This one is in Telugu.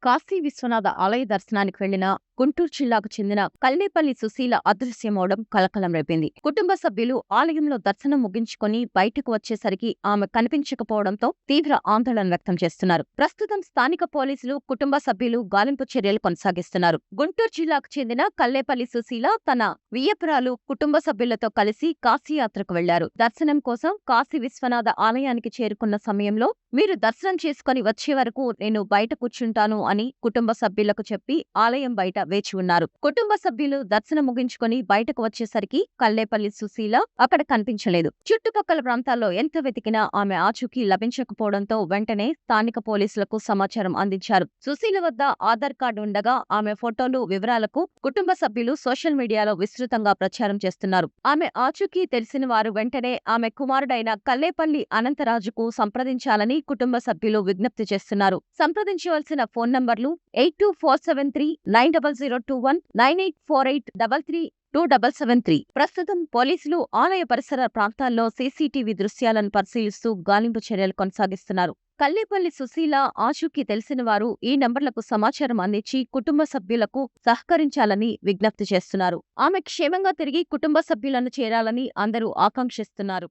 కాశీ విశ్వనాథ ఆలయ దర్శనానికి వెళ్లిన గుంటూరు జిల్లాకు చెందిన కల్లేపల్లి సుశీల అదృశ్యమవడం కలకలం రేపింది. కుటుంబ సభ్యులు ఆలయంలో దర్శనం ముగించుకొని బయటకు వచ్చేసరికి ఆమె కనిపించకపోవడంతో తీవ్ర ఆందోళన వ్యక్తం చేస్తున్నారు. ప్రస్తుతం స్థానిక పోలీసులు కుటుంబ సభ్యులు గాలింపు చర్యలు కొనసాగిస్తున్నారు. గుంటూరు జిల్లాకు చెందిన కల్లేపల్లి సుశీల తన వియ్యపురాలు కుటుంబ సభ్యులతో కలిసి కాశీయాత్రకు వెళ్లారు. దర్శనం కోసం కాశీ విశ్వనాథ ఆలయానికి చేరుకున్న సమయంలో మీరు దర్శనం చేసుకుని వచ్చే వరకు నేను బయట కూర్చుంటాను అని కుటుంబ సభ్యులకు చెప్పి ఆలయం బయట వేచి ఉన్నారు. కుటుంబ సభ్యులు దర్శనం ముగించుకొని బయటకు వచ్చేసరికి కల్లేపల్లి సుశీల అక్కడ కనిపించలేదు. చుట్టుపక్కల ప్రాంతాల్లో ఎంత వెతికినా ఆమె ఆచూకీ లభించకపోవడంతో వెంటనే స్థానిక పోలీసులకు సమాచారం అందించారు. సుశీల వద్ద ఆధార్ కార్డు ఉండగా ఆమె ఫోటోలు వివరాలకు కుటుంబ సభ్యులు సోషల్ మీడియాలో విస్తృతంగా ప్రచారం చేస్తున్నారు. ఆమె ఆచూకీ తెలిసిన వారు వెంటనే ఆమె కుమారుడైన కల్లేపల్లి అనంతరాజుకు సంప్రదించాలని కుటుంబ సభ్యులు విజ్ఞప్తి చేస్తున్నారు. సంప్రదించవలసిన ఫోన్ నంబర్లు 8247390021, 9848332773. ప్రస్తుతం పోలీసులు ఆలయ పరిసర ప్రాంతాల్లో సీసీటీవీ దృశ్యాలను పరిశీలిస్తూ గాలింపు చర్యలు కొనసాగిస్తున్నారు. కల్లేపల్లి సుశీల ఆచూకీ తెలిసిన వారు ఈ నంబర్లకు సమాచారం అందించి కుటుంబ సభ్యులకు సహకరించాలని విజ్ఞప్తి చేస్తున్నారు. ఆమె క్షేమంగా తిరిగి కుటుంబ సభ్యులను చేరాలని అందరూ ఆకాంక్షిస్తున్నారు.